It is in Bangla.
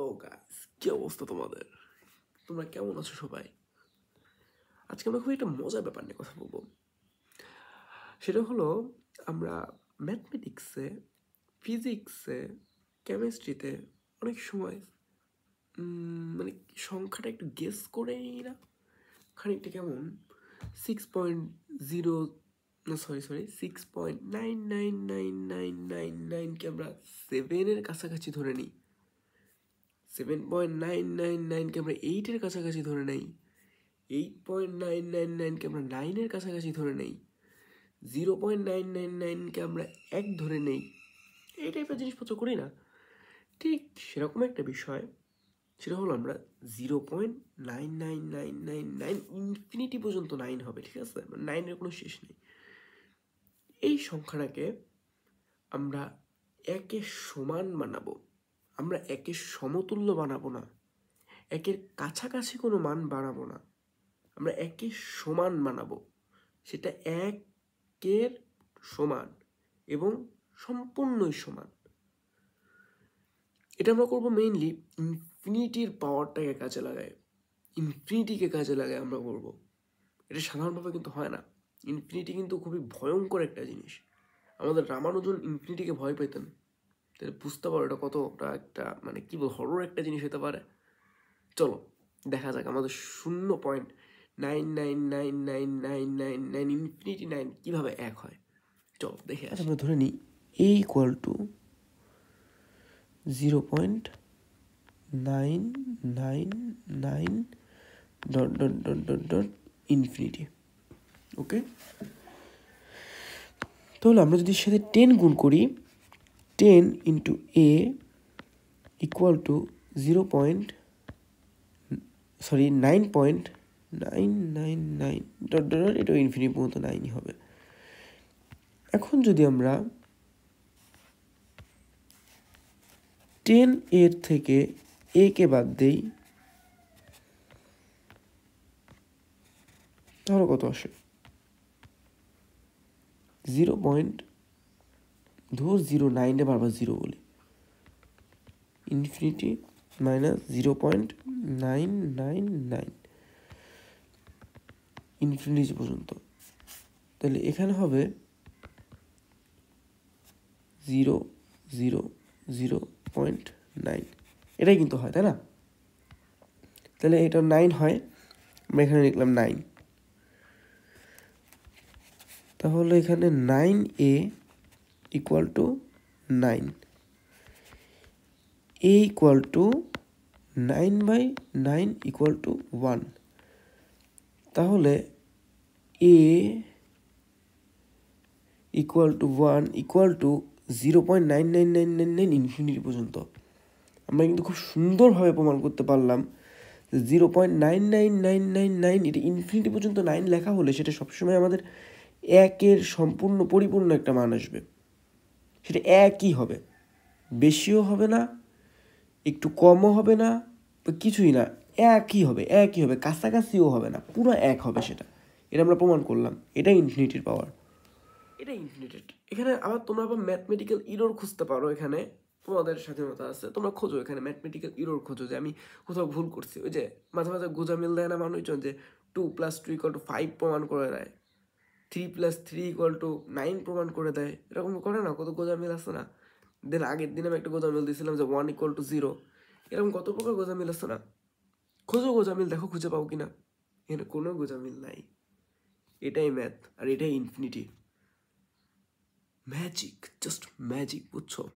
হ্যালো গাইস, কি অবস্থা তোমাদের? তোমরা কেমন আছো সবাই? আজকে আমরা খুব একটা মজার ব্যাপার নিয়ে কথা বলবো। সেটা হলো আমরা ম্যাথমেটিক্সে, ফিজিক্সে, কেমিস্ট্রিতে অনেক সময় মানে সংখ্যাটা একটু গেস করেই না, খানিকটা কেমন 6.0 না সরি 6.9999999কে আমরা 7-এর কাছাকাছি ধরে নিই। 7.999কে আমরা 8-এর কাছাকাছি ধরে নেই। 8.999কে আমরা 9-এর কাছাকাছি ধরে নেই। 0.999কে আমরা 1 ধরে নেই। এই টাইপের জিনিসপত্র করি না? ঠিক সেরকম একটা বিষয়, সেটা হলো আমরা 0.99999 ইনফিনিটি পর্যন্ত 9 হবে, ঠিক আছে? 9-এর কোনো শেষ নেই। এই সংখ্যাটাকে আমরা একের সমান বানাবো, আমরা একের সমতুল্য বানাবো না, একের কাছাকাছি কোনো মান বানাবো না, আমরা একের সমান বানাবো। সেটা একের সমান এবং সম্পূর্ণই সমান। এটা আমরা করবো মেইনলি ইনফিনিটির পাওয়ারটাকে কাজে লাগায়, ইনফিনিটিকে কাজে লাগায় আমরা করবো। এটা সাধারণভাবে কিন্তু হয় না। ইনফিনিটি কিন্তু খুবই ভয়ঙ্কর একটা জিনিস। আমাদের রামানুজন ইনফিনিটিকে ভয় পেতেন, তাহলে বুঝতে পারো এটা কতটা একটা মানে কি বল হরর একটা জিনিস হতে পারে। চলো দেখা যাক আমাদের 0.9999999 ইনফিনিটি 9 কীভাবে এক হয়। চলো দেখে আসি। আমরা ধরে নিই a equal to 0.999 dot dot dot dot dot infinity. Okay, তাহলে আমরা যদি সাথে 10 গুণ করি, 10 into a equal to 9.999 dot dot, এটা ইনফিনিটি পর্যন্ত 9ই হবে। এখন যদি আমরা 10 এর থেকে a কে বাদ দেই, তাহলে কত আসে? 0.09 বারবার 0 বলি, ইনফিনিটি মাইনাস 0.999 ইনফিনিটি পর্যন্ত। তাহলে এখানে হবে 0.9। এটাই কিন্তু হয়, তাই না? তাহলে এটা 9 হয়, আমরা এখানে লিখলাম 9। তাহলে এখানে 9a equal to 9, a equal two 9/9 equal to 1। তাহলে a equal two 1 equal to 0.99999 infinity পর্যন্ত। আমরা কিন্তু খুব সুন্দরভাবে প্রমাণ করতে পারলাম 0.99999 এটা ইনফিনিটি পর্যন্ত 9 লেখা হলে সেটা সবসময় আমাদের একের সম্পূর্ণ পরিপূর্ণ একটা মান আসবে। সেটা একই হবে, বেশিও হবে না, একটু কমও হবে না, কিছুই না, একই হবে, কাছাকাছিও হবে না, পুরো এক হবে সেটা। এটা আমরা প্রমাণ করলাম, এটাই ইনফিনিটির পাওয়ার, এটাই ইনফিনিটি। এখানে আবার তোমরা আবার ম্যাথমেটিক্যাল ইরর খুঁজতে পারো, এখানে তোমাদের স্বাধীনতা আছে, তোমরা খোঁজো এখানে ম্যাথমেটিক্যাল ইরর খোঁজো যে আমি কোথাও ভুল করছি। ওই যে মাঝে মাঝে গোজামিল দেয় না মানুষজন, যে 2 + 2 = 5 প্রমাণ করে দেয়, 3 + 3 = 9 প্রমাণ করে দেয়, এরকম করে না, কত গোজামিল আছে না? দেন আগের দিন আমি একটা গোজামিল দিয়েছিলাম যে 1 = 0, এরকম কত প্রকার গোজামিল আছে না? খোঁজো গোজামিল, দেখো খুঁজে পাও কিনা। এখানে কোনো গোজামিল নাই, এটাই ম্যাথ আর এটাই ইনফিনিটি। ম্যাজিক, জাস্ট ম্যাজিক, বুঝছো?